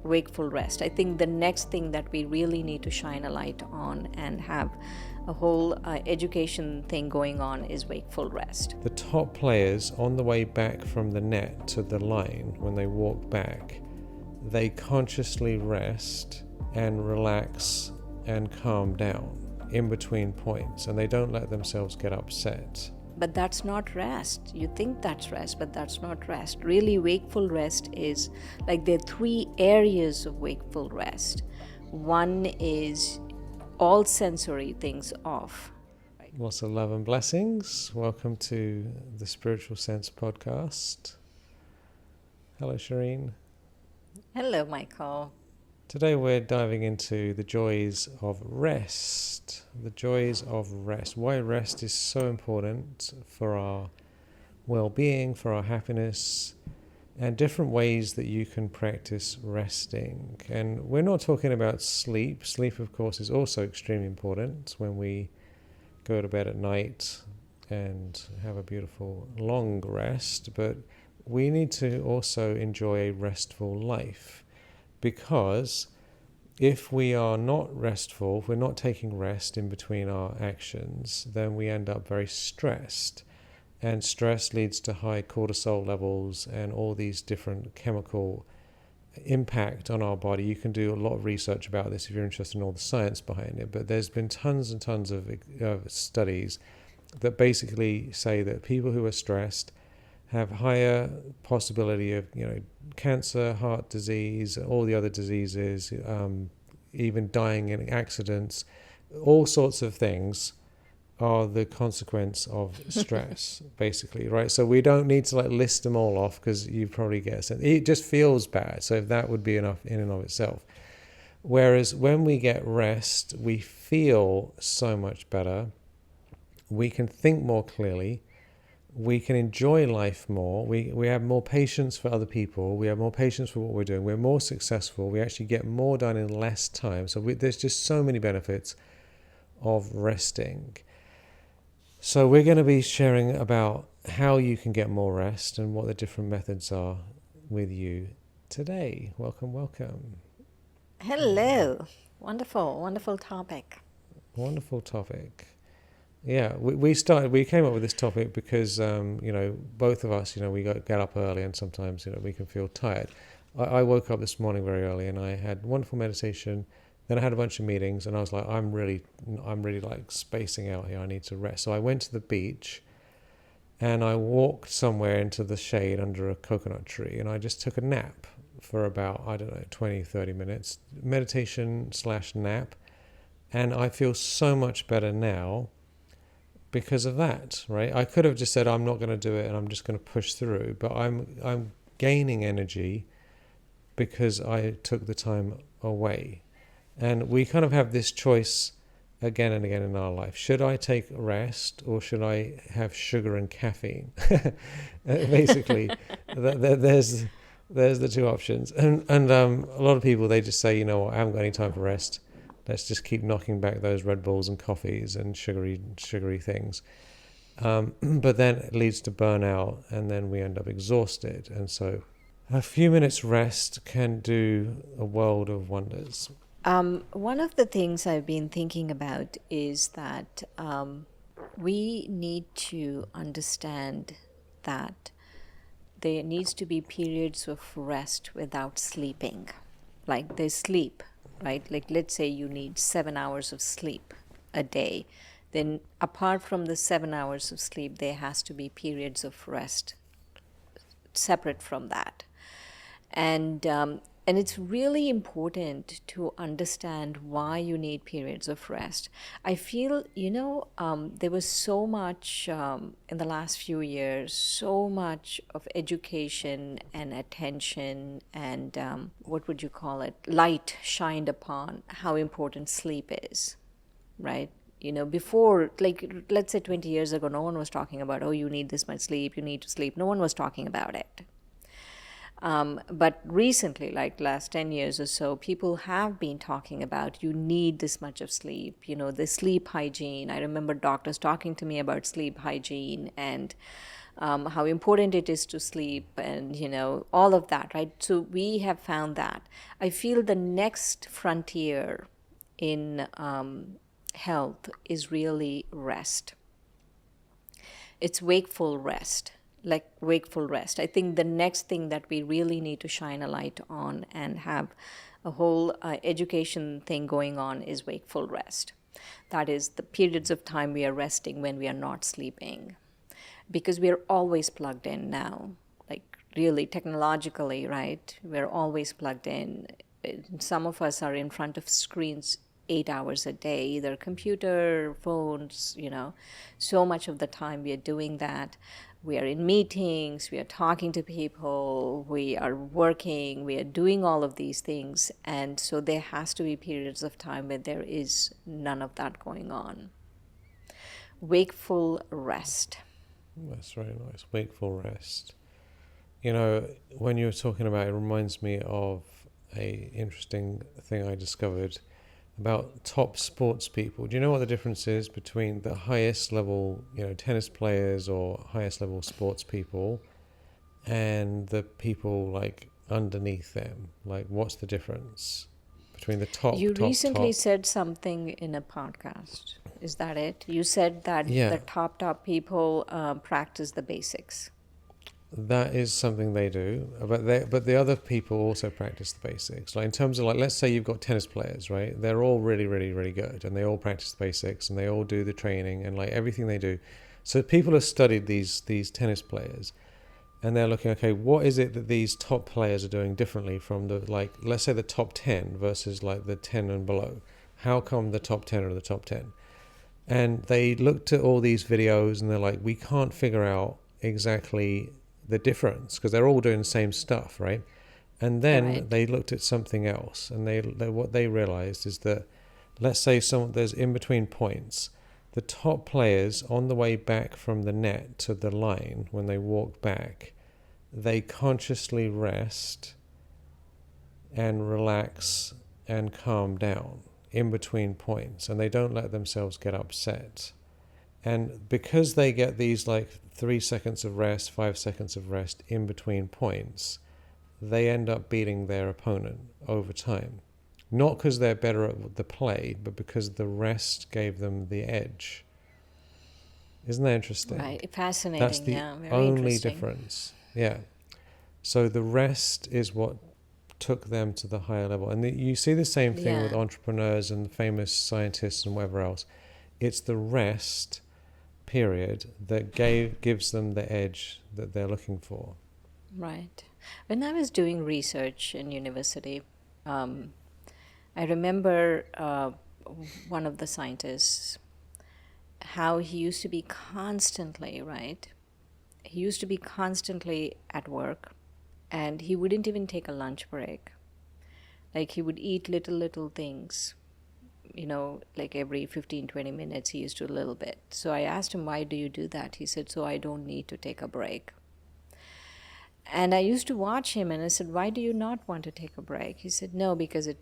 wakeful rest. I think the next thing that we really need to shine a light on and have a whole education thing going on is wakeful rest. The top players on the way back from the net to the line, when they walk back, they consciously rest and relax and calm down in between points, and they don't let themselves get upset. But that's not rest. You think that's rest, but that's not rest. Really, wakeful rest is like there are 3 areas of wakeful rest. One is all sensory things off. Lots of love and blessings. Welcome to the Spiritual Sense podcast. Hello, Serene. Hello, Michael. Today we're diving into the joys of rest. The joys of rest. Why rest is so important for our well-being, for our happiness, and different ways that you can practice resting. And we're not talking about sleep. Sleep, of course, is also extremely important when we go to bed at night and have a beautiful long rest. But we need to also enjoy a restful life. Because if we are not restful, if we're not taking rest in between our actions, then we end up very stressed. And stress leads to high cortisol levels and all these different chemical impact on our body. You can do a lot of research about this if you're interested in all the science behind it. But there's been tons and tons of studies that basically say that people who are stressed have higher possibility of, cancer, heart disease, all the other diseases, even dying in accidents. All sorts of things are the consequence of stress, basically, right? So we don't need to list them all off, because you probably get a sense. It just feels bad. So that would be enough in and of itself. Whereas when we get rest, we feel so much better. We can think more clearly. We can enjoy life more. We have more patience for other people. We have more patience for what we're doing. We're more successful. We actually get more done in less time. So there's just so many benefits of resting. So we're going to be sharing about how you can get more rest and what the different methods are with you today. Welcome, welcome. Hello. Wonderful topic. Wonderful topic. Yeah, we came up with this topic because, both of us, we get up early, and sometimes, we can feel tired. I woke up this morning very early, and I had wonderful meditation. Then I had a bunch of meetings, and I was like, I'm really like spacing out here. I need to rest. So I went to the beach, and I walked somewhere into the shade under a coconut tree, and I just took a nap for about, 20, 30 minutes, meditation/nap. And I feel so much better now because of that, right? I could have just said, I'm not going to do it and I'm just going to push through, but I'm gaining energy because I took the time away. And we kind of have this choice again and again in our life. Should I take rest, or should I have sugar and caffeine? Basically, there's the 2 options. And a lot of people, they just say, you know what, I haven't got any time for rest. Let's just keep knocking back those Red Bulls and coffees and sugary things. But then it leads to burnout, and then we end up exhausted. And so a few minutes rest can do a world of wonders. One of the things I've been thinking about is that we need to understand that there needs to be periods of rest without sleeping. Like there's sleep, right? Like let's say you need 7 hours of sleep a day. Then apart from the 7 hours of sleep, there has to be periods of rest separate from that. And it's really important to understand why you need periods of rest. I feel, there was so much in the last few years, so much of education and attention and light shined upon how important sleep is, right? Before, let's say 20 years ago, no one was talking about, oh, you need this much sleep, you need to sleep. No one was talking about it. But recently, like last 10 years or so, people have been talking about you need this much of sleep, the sleep hygiene. I remember doctors talking to me about sleep hygiene and how important it is to sleep, and all of that, right? So we have found that. I feel the next frontier in health is really rest. It's wakeful rest, like wakeful rest. I think the next thing that we really need to shine a light on and have a whole education thing going on is wakeful rest. That is the periods of time we are resting when we are not sleeping, because we are always plugged in now, like really technologically, right? We're always plugged in. Some of us are in front of screens 8 hours a day, either computer, phones, so much of the time we are doing that. We are in meetings, we are talking to people, we are working, we are doing all of these things. And so there has to be periods of time where there is none of that going on. Wakeful rest. That's very nice. Wakeful rest. When you were talking about it, reminds me of a interesting thing I discovered about top sports people. Do you know what the difference is between the highest level, tennis players or highest level sports people and the people like underneath them? Like, what's the difference between the You recently top? said something in a podcast. Is that it? You said that Yeah, the top people practice the basics. that is something they do, but the other people also practice the basics. Like in terms of, like, let's say you've got tennis players, right? They're all really, really, really good, and they all practice the basics, and they all do the training and like everything they do. So people have studied these tennis players, and they're looking, okay, what is it that these top players are doing differently from the, like, let's say the top 10 versus like the 10 and below? How come the top 10 are the top 10? And they looked at all these videos and they're like, we can't figure out exactly the difference because they're all doing the same stuff, right? And then Right. they looked at something else, and they what they realized is that, let's say there's in between points, the top players on the way back from the net to the line, when they walk back, they consciously rest and relax and calm down in between points, and they don't let themselves get upset. And because they get these like 3 seconds of rest, 5 seconds of rest in between points, they end up beating their opponent over time. Not because they're better at the play, but because the rest gave them the edge. Isn't that interesting? Right. That's Fascinating. the Yeah. Very only interesting. difference. Yeah. So the rest is what took them to the higher level. And you see the same thing with Yeah. entrepreneurs and famous scientists and whatever else. It's the rest period that gives them the edge that they're looking for. Right. When I was doing research in university, um, I remember one of the scientists, how he used to be constantly, right? He used to be constantly at work, and he wouldn't even take a lunch break. Like he would eat little things, like every 15, 20 minutes he used to a little bit. So I asked him, why do you do that? He said, so I don't need to take a break. And I used to watch him and I said, why do you not want to take a break? He said, no, because it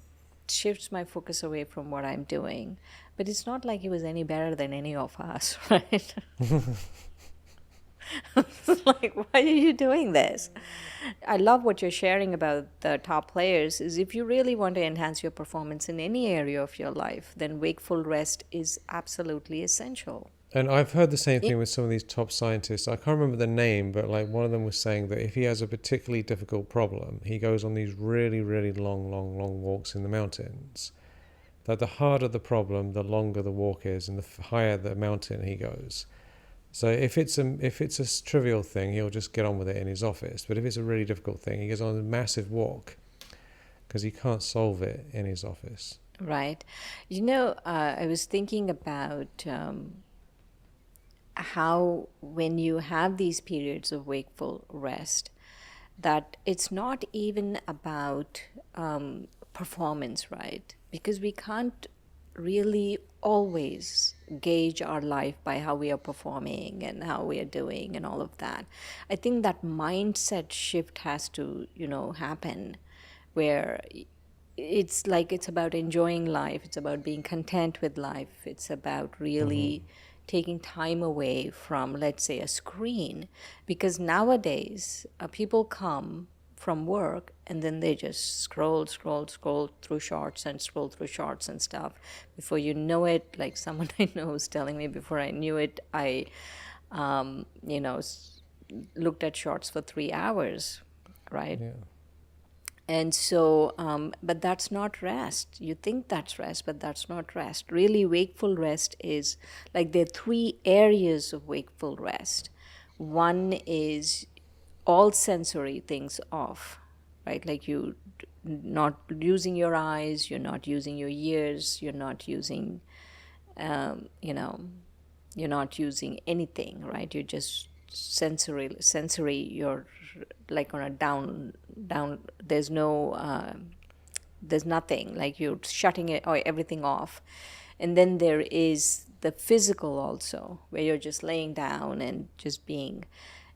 shifts my focus away from what I'm doing. But it's not like he was any better than any of us, right? Like, why are you doing this? I love what you're sharing about the top players. Is if you really want to enhance your performance in any area of your life, then wakeful rest is absolutely essential. And I've heard the same thing with some of these top scientists. I can't remember the name, but like one of them was saying that if he has a particularly difficult problem, he goes on these really, really long walks in the mountains. That the harder the problem, the longer the walk is, and the higher the mountain he goes. So if it's a trivial thing, he'll just get on with it in his office. But if it's a really difficult thing, he goes on a massive walk because he can't solve it in his office. Right. I was thinking about how when you have these periods of wakeful rest, that it's not even about performance, right? Because we can't really always gauge our life by how we are performing and how we are doing and all of that. I think that mindset shift has to, happen, where it's like it's about enjoying life, it's about being content with life, it's about Hmm. really taking time away from, let's say, a screen. Because nowadays, people come from work and then they just scroll through shorts and scroll through shorts and stuff. Before you know it, like someone I know was telling me, before I knew it, I, you know, looked at shorts for 3 hours, right? Yeah. And so, but that's not rest. You think that's rest, but that's not rest. Really, wakeful rest is like there are three areas of wakeful rest. One is all sensory things off, right? Like you not using your eyes, you're not using your ears, you're not using, you know, you're not using anything, right? You're just sensory. You're like on a down. There's nothing. Like you're shutting it or everything off, and then there is the physical also, where you're just laying down and just being,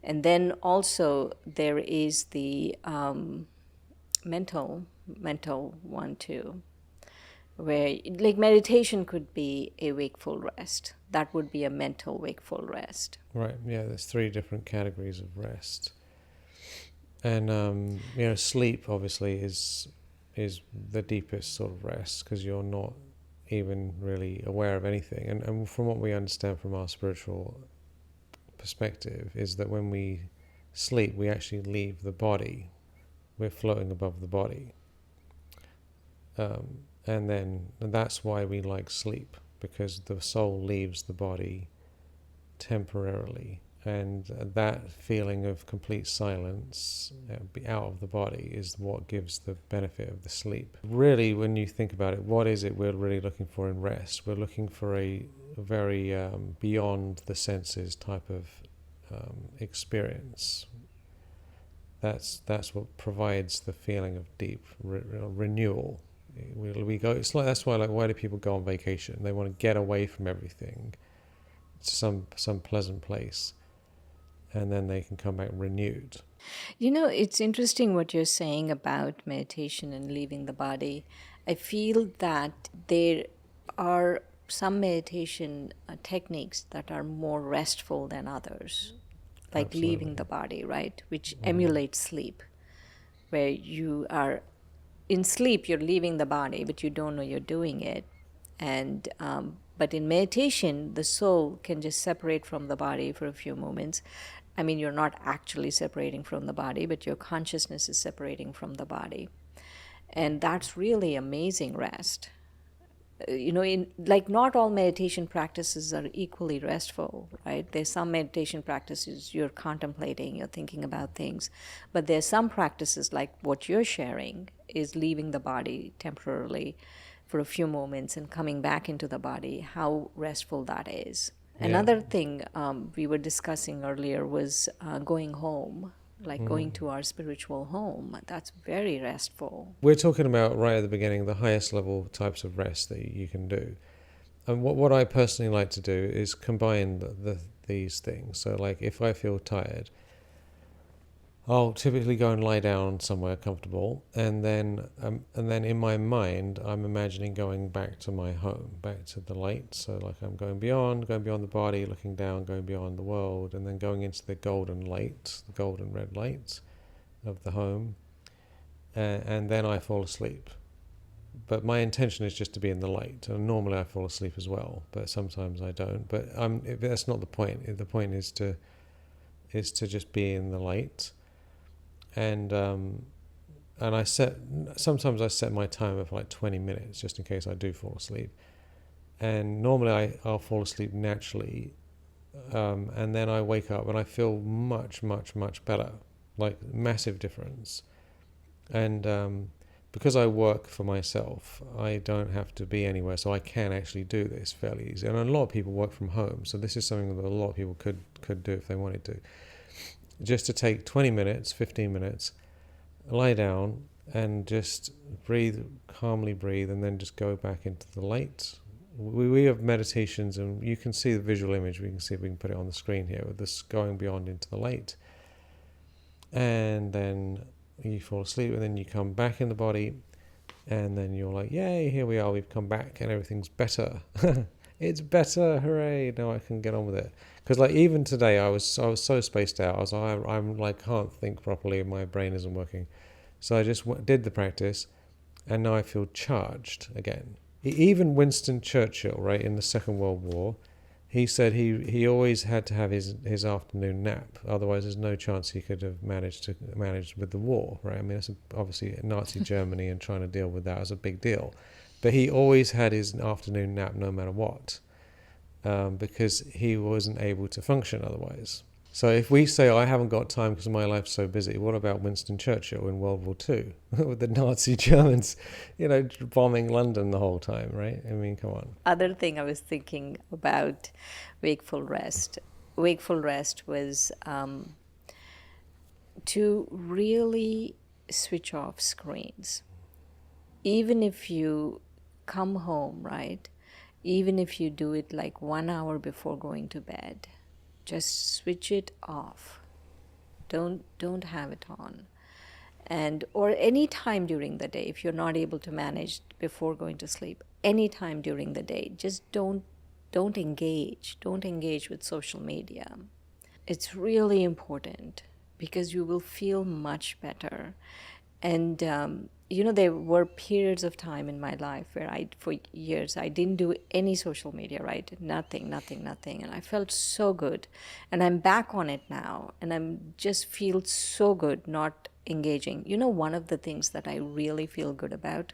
and then also there is the mental one too, where like meditation could be a wakeful rest. That would be a mental wakeful rest. Right. Yeah. There's three different categories of rest, and sleep obviously is the deepest sort of rest because you're not even really aware of anything. And from what we understand from our spiritual perspective, is that when we sleep, we actually leave the body. We're floating above the body. And that's why we like sleep, because the soul leaves the body temporarily. And that feeling of complete silence, out of the body, is what gives the benefit of the sleep. Really, when you think about it, what is it we're really looking for in rest? We're looking for a very beyond the senses type of experience. That's what provides the feeling of deep renewal. We go. It's like that's why why do people go on vacation? They want to get away from everything to some pleasant place, and then they can come back renewed. You know, it's interesting what you're saying about meditation and leaving the body. I feel that there are some meditation techniques that are more restful than others, like leaving the Absolutely. body, right? Which emulates sleep, where you are in sleep, you're leaving the body, but you don't know you're doing it. And but in meditation, the soul can just separate from the body for a few moments. I mean, you're not actually separating from the body, but your consciousness is separating from the body, and that's really amazing rest. You know, in like not all meditation practices are equally restful, right? There's some meditation practices you're contemplating, you're thinking about things, but there's some practices like what you're sharing is leaving the body temporarily for a few moments and coming back into the body, how restful that is. Yeah. Another thing we were discussing earlier was going home, like going to our spiritual home. That's very restful. We're talking about right at the beginning the highest level types of rest that you can do. And what I personally like to do is combine these things. So like if I feel tired, I'll typically go and lie down somewhere comfortable, and then in my mind I'm imagining going back to my home, back to the light. So like I'm going beyond the body, looking down, going beyond the world, and then going into the golden light, the golden red light of the home, and then I fall asleep. But my intention is just to be in the light, and normally I fall asleep as well, but sometimes I don't. But that's not the point. The point is to just be in the light. And sometimes I set my timer for like 20 minutes just in case I do fall asleep. And normally I'll fall asleep naturally, and then I wake up and I feel much, much, much better, like massive difference. And because I work for myself, I don't have to be anywhere, so I can actually do this fairly easy. And a lot of people work from home, so this is something that a lot of people could do if they wanted to. Just to take 20 minutes, 15 minutes, lie down and just calmly breathe, and then just go back into the light. We have meditations, and you can see the visual image. We can see if we can put it on the screen here, with this going beyond into the light. And then you fall asleep, and then you come back in the body, and then you're like, yay, here we are, we've come back, and everything's better. it's better, hooray! Now I can get on with it. Because like even today, I was so spaced out. I'm like can't think properly. My brain isn't working. So I just did the practice, and now I feel charged again. Even Winston Churchill, right, in the Second World War, he said he always had to have his afternoon nap. Otherwise, there's no chance he could have managed with the war, right? I mean, it's obviously Nazi Germany, and trying to deal with that was a big deal. But he always had his afternoon nap no matter what, because he wasn't able to function otherwise. So if we say, I haven't got time because my life's so busy, what about Winston Churchill in World War II with the Nazi Germans, bombing London the whole time, right? I mean, come on. Other thing I was thinking about wakeful rest. Wakeful rest was to really switch off screens. Even if you come home, right? Even if you do it like 1 hour before going to bed, just switch it off. Don't have it on. And or any time during the day, if you're not able to manage before going to sleep, any time during the day, just don't engage with social media. It's really important because you will feel much better. And there were periods of time in my life where for years, I didn't do any social media, right? Nothing. And I felt so good. And I'm back on it now. And I'm just feel so good not engaging. One of the things that I really feel good about,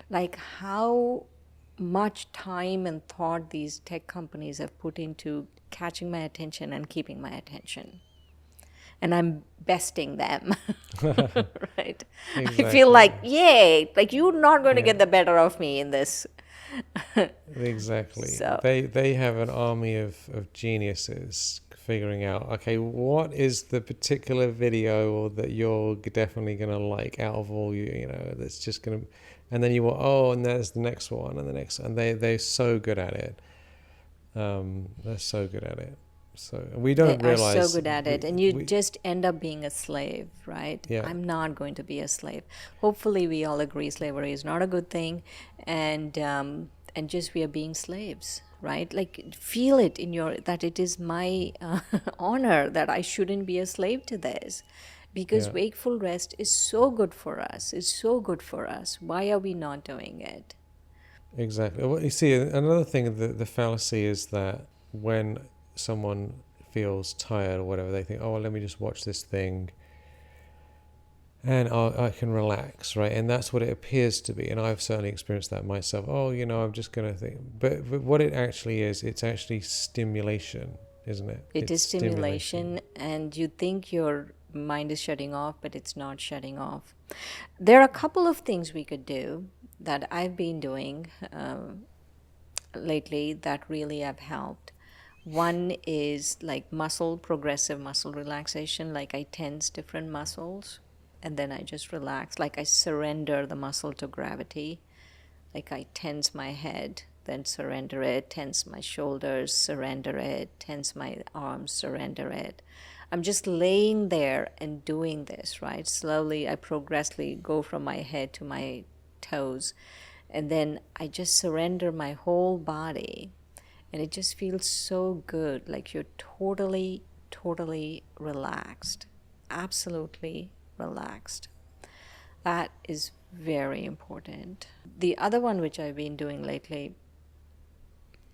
like how much time and thought these tech companies have put into catching my attention and keeping my attention. And I'm besting them, right? Exactly. I feel like, yay, like you're not going to Yeah. get the better of me in this. Exactly. So They have an army of geniuses figuring out, okay, what is the particular video or that you're definitely going to like out of all that's just going to, and then and there's the next one and the next, and they're so good at it. They're so good at it. So we they don't are so realize good at it, and you we just end up being a slave, right? yeah, I'm not going to be a slave. Hopefully, we all agree slavery is not a good thing, and just we are being slaves, right? Like feel it in your that it is my honor that I shouldn't be a slave to this, because yeah. wakeful rest is so good for us. It's so good for us. Why are we not doing it? Exactly. Well, you see, another thing, the fallacy is that when someone feels tired or whatever, they think, oh, well, let me just watch this thing and I can relax, right? And that's what it appears to be. And I've certainly experienced that myself. Oh, I'm just going to think. But what it actually is, it's actually stimulation, isn't it? It It's is stimulation. stimulation, and you think your mind is shutting off, but it's not shutting off. There are a couple of things we could do that I've been doing lately that really have helped. One is like progressive muscle relaxation, like I tense different muscles and then I just relax, like I surrender the muscle to gravity. Like I tense my head, then surrender it, tense my shoulders, surrender it, tense my arms, surrender it. I'm just laying there and doing this, right? Slowly, I progressively go from my head to my toes. And then I just surrender my whole body. And it just feels so good. Like you're totally relaxed. Absolutely relaxed. That is very important. The other one which I've been doing lately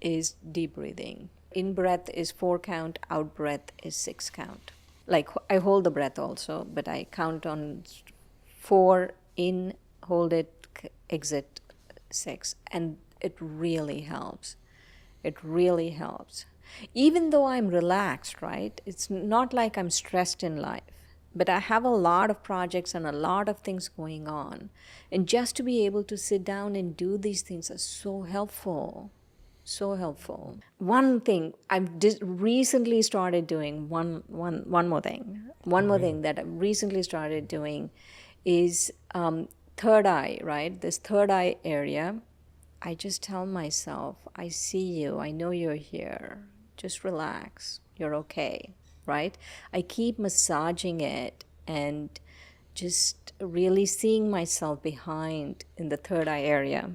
is deep breathing. In breath is 4 count, out breath is 6 count. Like I hold the breath also, but I count on 4 in, hold it, exit 6. And it really helps. It really helps. Even though I'm relaxed, right? It's not like I'm stressed in life, but I have a lot of projects and a lot of things going on. And just to be able to sit down and do these things is so helpful. So helpful. One thing I've recently started doing, one more thing. One more thing that I've recently started doing is third eye, right? This third eye area. I just tell myself, I see you, I know you're here. Just relax, you're okay, right? I keep massaging it and just really seeing myself behind in the third eye area.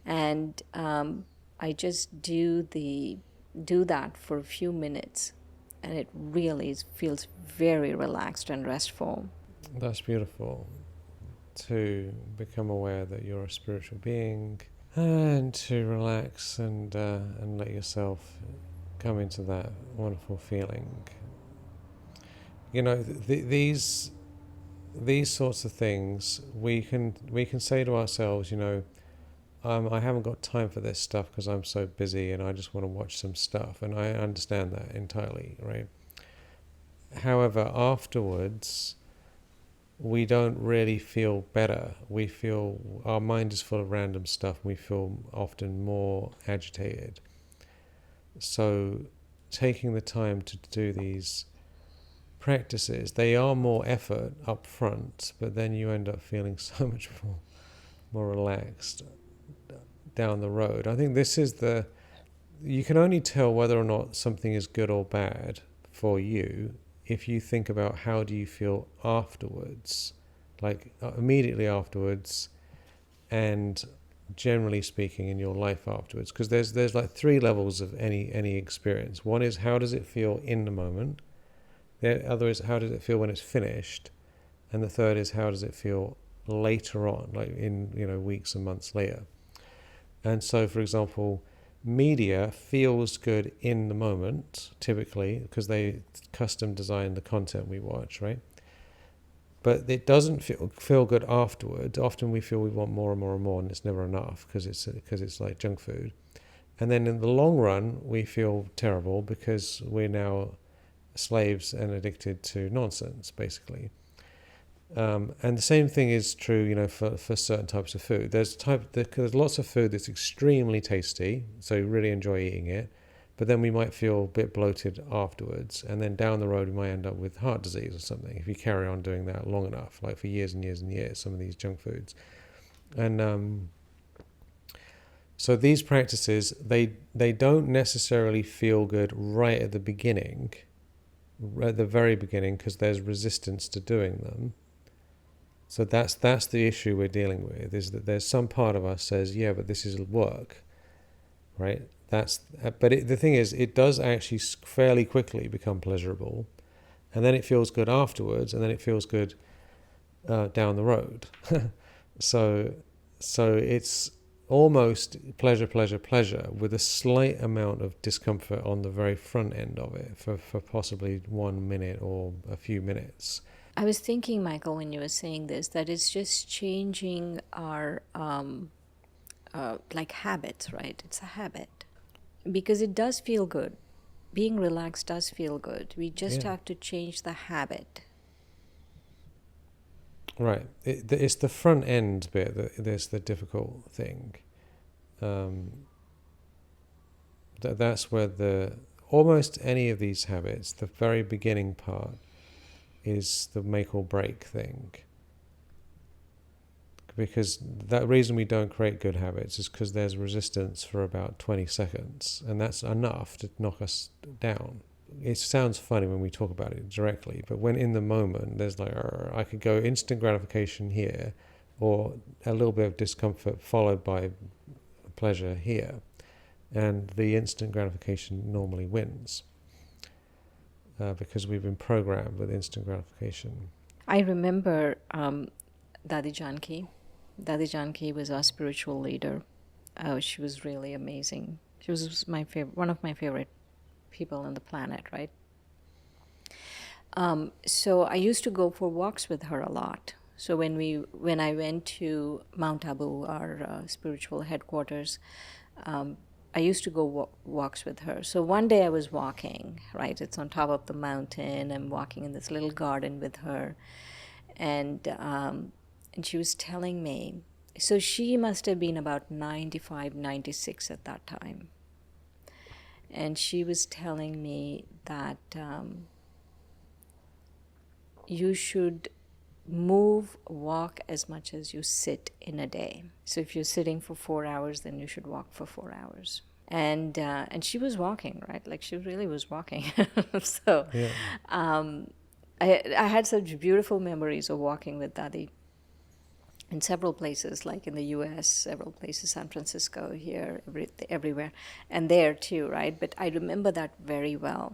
And I just do that for a few minutes, and it really feels very relaxed and restful. That's beautiful. To become aware that you're a spiritual being, and to relax and let yourself come into that wonderful feeling. These sorts of things we can say to ourselves, I haven't got time for this stuff because I'm so busy and I just want to watch some stuff, and I understand that entirely, right? However, afterwards, we don't really feel better. We feel our mind is full of random stuff. We feel often more agitated. So, taking the time to do these practices, they are more effort up front, but then you end up feeling so much more relaxed down the road. I think this is you can only tell whether or not something is good or bad for you if you think about how do you feel afterwards, like immediately afterwards, and generally speaking in your life afterwards, because there's like three levels of any experience. One is how does it feel in the moment, the other is how does it feel when it's finished, and the third is how does it feel later on, like in weeks and months later. And so, for example, media feels good in the moment, typically, because they custom design the content we watch, right? But it doesn't feel good afterward. Often we feel we want more and more and more, and it's never enough because it's like junk food. And then in the long run, we feel terrible because we're now slaves and addicted to nonsense, basically. And the same thing is true, for certain types of food. There's lots of food that's extremely tasty, so you really enjoy eating it, but then we might feel a bit bloated afterwards, and then down the road we might end up with heart disease or something if you carry on doing that long enough, like for years and years and years, some of these junk foods. And so these practices, they don't necessarily feel good right at the beginning, at the very beginning, because there's resistance to doing them. So that's the issue we're dealing with, is that there's some part of us says, yeah, but this is work, right? The thing is, it does actually fairly quickly become pleasurable, and then it feels good afterwards, and then it feels good down the road. so it's almost pleasure, pleasure, pleasure, with a slight amount of discomfort on the very front end of it for possibly 1 minute or a few minutes. I was thinking, Michael, when you were saying this, that it's just changing our like habits, right? It's a habit because it does feel good. Being relaxed does feel good. We just Yeah. have to change the habit. Right. It's the front end bit that's the difficult thing. That's where almost any of these habits, the very beginning part, is the make or break thing. Because that reason we don't create good habits is because there's resistance for about 20 seconds, and that's enough to knock us down. It sounds funny when we talk about it directly, but when in the moment there's like, I could go instant gratification here, or a little bit of discomfort followed by pleasure here, and the instant gratification normally wins. Because we've been programmed with instant gratification. I remember Dadi Janki. Dadi Janki was our spiritual leader. Oh, she was really amazing. She was one of my favorite people on the planet, right? So I used to go for walks with her a lot. So when I went to Mount Abu, our spiritual headquarters, I used to go walks with her. So one day I was walking, right? It's on top of the mountain. I'm walking in this little garden with her, and she was telling me. So she must have been about 95, 96 at that time, and she was telling me that you should walk as much as you sit in a day. So if you're sitting for 4 hours, then you should walk for 4 hours. And she was walking, right? Like she really was walking. So Yeah. I had such beautiful memories of walking with Dadi. in several places, like in the US, several places, San Francisco, here, everywhere, and there too, right? But I remember that very well.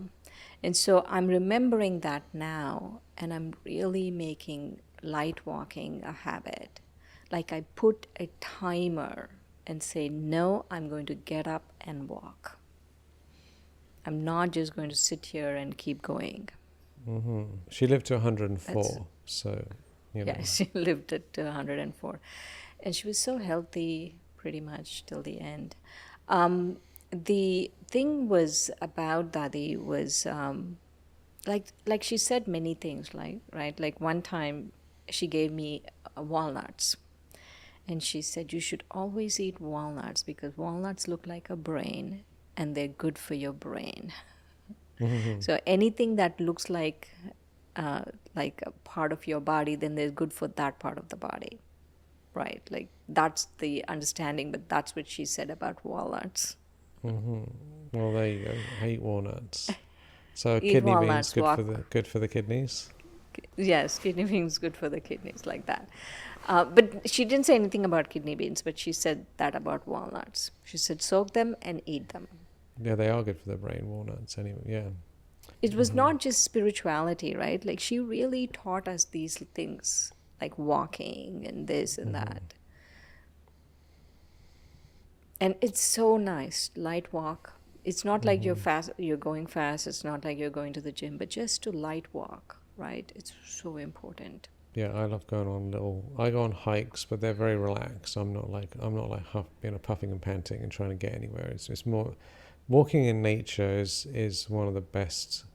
And so I'm remembering that now, and I'm really making light walking a habit. Like I put a timer and say, no, I'm going to get up and walk. I'm not just going to sit here and keep going. She lived to That's 104, so, you Yeah, know. she lived at 104. And she was so healthy pretty much till the end. The thing was about Dadi was like she said many things, like, right? Like one time she gave me walnuts. And she said, you should always eat walnuts because walnuts look like a brain and they're good for your brain. So anything that looks uh, like a part of your body, then they're good for that part of the body, right? Like that's the understanding, but that's what she said about walnuts. Well, there you go. I eat walnuts. So Eat kidney beans walnuts, good for walk. the kidneys. Yes, kidney beans good for the kidneys, like that. But she didn't say anything about kidney beans, but she said that about walnuts. She said soak them and eat them. Yeah, they are good for the brain, walnuts. Anyway, yeah. It was not just spirituality, right? Like she really taught us these things, like walking and this and that. And it's so nice, light walk. It's not like you're going fast. It's not like you're going to the gym, but just to light walk, right? It's so important. Yeah, I love going on I go on hikes, but they're very relaxed. I'm not like puffing and panting and trying to get anywhere. It's more walking in nature is one of the best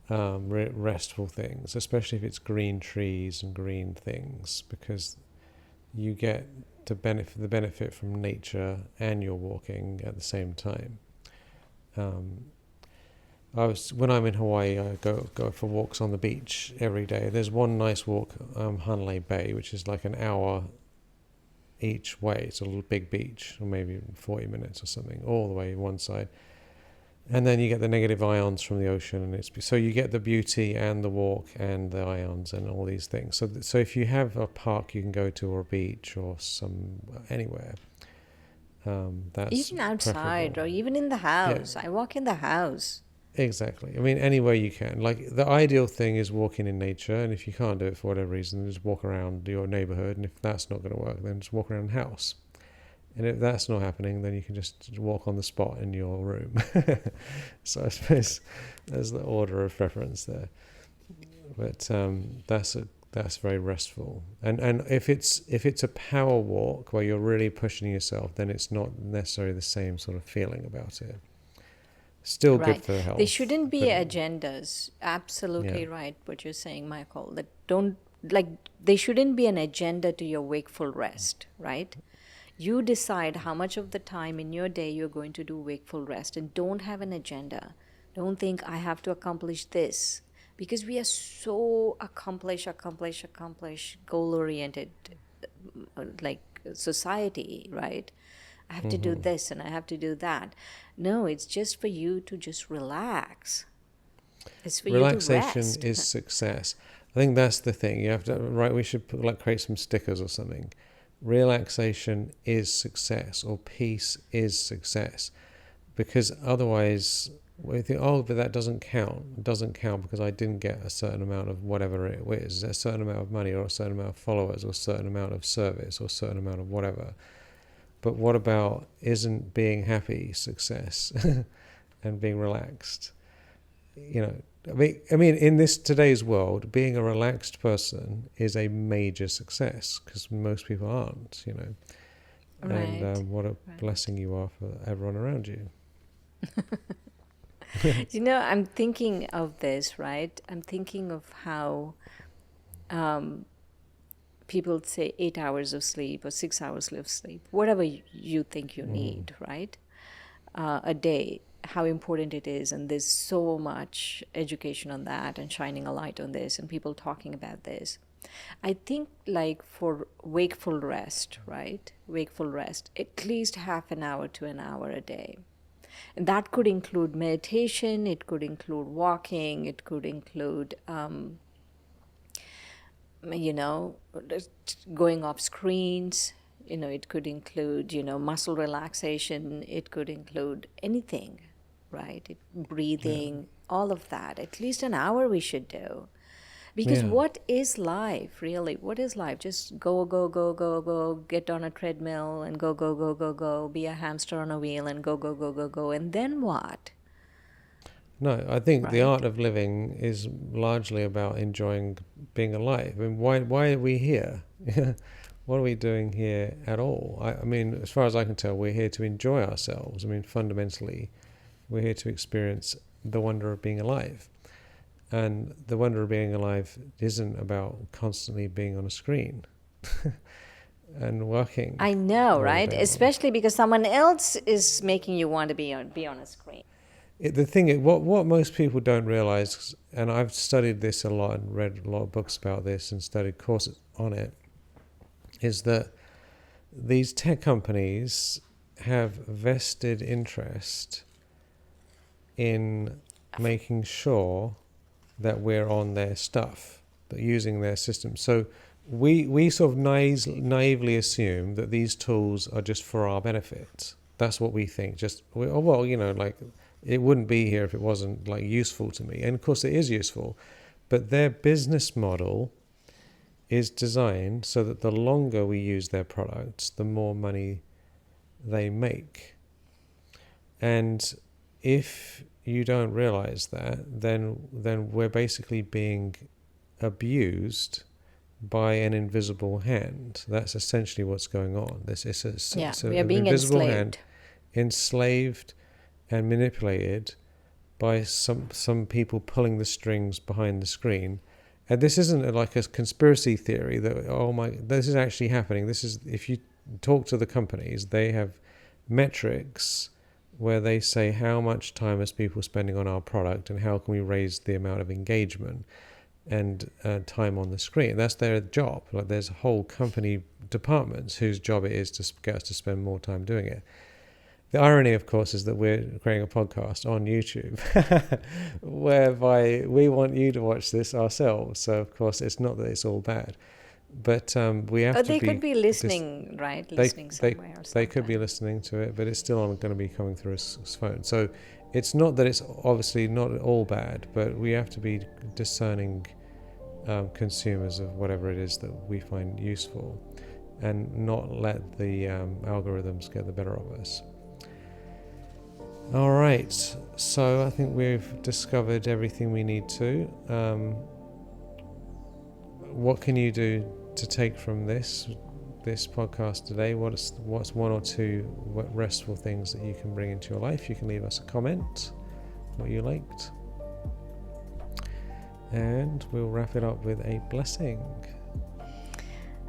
restful things, especially if it's green trees and green things, because you get the benefit from nature and you're walking at the same time. When I'm in Hawaii, I go for walks on the beach every day. There's one nice walk, Hanalei Bay, which is like an hour each way. It's a little big beach, or maybe 40 minutes or something, all the way one side. And then you get the negative ions from the ocean, and so you get the beauty and the walk and the ions and all these things. So if you have a park you can go to, or a beach, or anywhere, that's Even outside preferable. or even in the Yeah, house. I walk in the house. exactly. I mean, anywhere you can. Like the ideal thing is walking in nature, and if you can't do it for whatever reason, just walk around your neighborhood. And if that's not going to work, then just walk around the house. And if that's not happening, then you can just walk on the spot in your room. So I suppose there's the order of preference there. But that's very restful. And if it's a power walk where you're really pushing yourself, then it's not necessarily the same sort of feeling about it. Still good Right. for There health, shouldn't be but agendas. yeah. Absolutely right what you're saying, Michael. That don't like there shouldn't be an agenda to your wakeful rest, right? You decide how much of the time in your day you're going to do wakeful rest and don't have an agenda. Don't think I have to accomplish this because we are so accomplish, goal oriented like society, right? I have to do this and I have to do that. No, it's just for you to just relax. It's for you to Relaxation rest. is success. I think that's the thing. You have to We should create some stickers or something. Relaxation is success, or peace is success, because otherwise we think, oh, but that doesn't count. It doesn't count because I didn't get a certain amount of whatever it is, a certain amount of money, or a certain amount of followers, or a certain amount of service, or a certain amount of whatever. But what about isn't being happy success and being relaxed? You know, I mean, in this today's world, being a relaxed person is a major success because most people aren't. And Right. what a Right. blessing you are for everyone around you. I'm thinking of this, right? I'm thinking of how people say 8 hours of sleep or 6 hours of sleep, whatever you think you need, right? A day, how important it is. And there's so much education on that and shining a light on this and people talking about this. I think, like for wakeful rest, right? Wakeful rest, at least half an hour to an hour a day. And that could include meditation, it could include walking, it could include you know, going off screens. It could include, muscle relaxation. It could include anything, right? Yeah. Breathing, all of that. At least an hour we should do. Because Yeah. what is life, really? What is life? Just go, go, go, go, go, get on a treadmill and go, go, go, go, go, be a hamster on a wheel and go, go, go, go, go. And then what? No, I think the Right? art of living is largely about enjoying being alive. I mean, why are we here? What are we doing here at all? I mean, as far as I can tell, we're here to enjoy ourselves. I mean, fundamentally, we're here to experience the wonder of being alive. And the wonder of being alive isn't about constantly being on a screen and working I know, all right? day long. Especially because someone else is making you want to be on a screen. The thing is, what most people don't realize, and I've studied this a lot and read a lot of books about this and studied courses on it, is that these tech companies have vested interest in making sure that we're on their stuff, that using their system. So we sort of naively assume that these tools are just for our benefit. That's what we think. Like it wouldn't be here if it wasn't like useful to me. And of course it is useful, but their business model is designed so that the longer we use their products, the more money they make. And if you don't realize that, then we're basically being abused by an invisible hand. That's essentially what's going on. Yeah, It's we are an being invisible hand enslaved. enslaved and manipulated by some people pulling the strings behind the screen. And this isn't like a conspiracy theory that, oh my, this is actually happening. This is, if you talk to the companies, they have metrics where they say how much time is people spending on our product and how can we raise the amount of engagement and time on the screen. That's their job. Like there's whole company departments whose job it is to get us to spend more time doing it. The irony, of course, is that we're creating a podcast on YouTube whereby we want you to watch this ourselves. So, of course, it's not that it's all bad, but we have to They could be be this. listening, right? They Listening they somewhere or they could be sometime. listening to it, but it's still going to be coming through his phone. So, it's not that it's obviously not all bad, but we have to be discerning consumers of whatever it is that we find useful, and not let the algorithms get the better of us. All right, so I think we've discovered everything we need to. What can you do to take from this podcast today? What's one or two restful things that you can bring into your life? You can leave us a comment, what you liked, and we'll wrap it up with a blessing.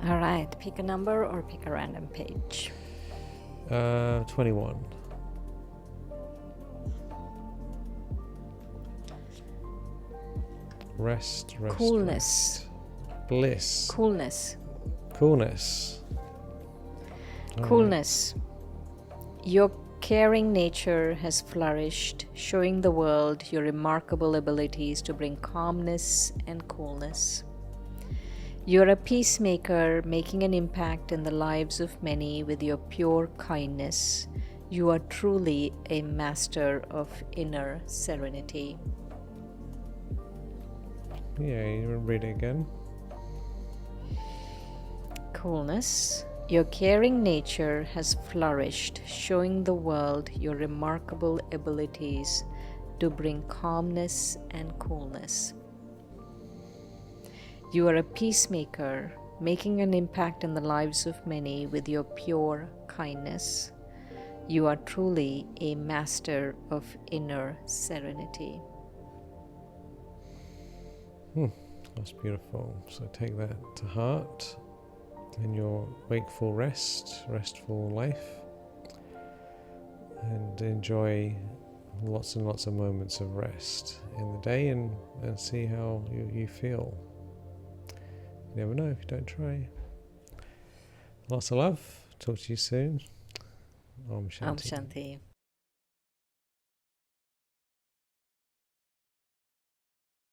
All right, pick a number or pick a random page. 21. Rest. Coolness. Rest. Bliss. Coolness. Coolness. All Coolness. Your caring nature has flourished, showing the world your remarkable abilities to bring calmness and coolness. You're a peacemaker, making an impact in the lives of many with your pure kindness. You are truly a master of inner serenity. Yeah, you want to read it again? Coolness. Your caring nature has flourished, showing the world your remarkable abilities to bring calmness and coolness. You are a peacemaker, making an impact in the lives of many with your pure kindness. You are truly a master of inner serenity. That's beautiful. So take that to heart in your wakeful restful life, and enjoy lots and lots of moments of rest in the day, and see how you feel. You never know if you don't try. Lots of love. Talk to you soon. Om Shanti. Om Shanti.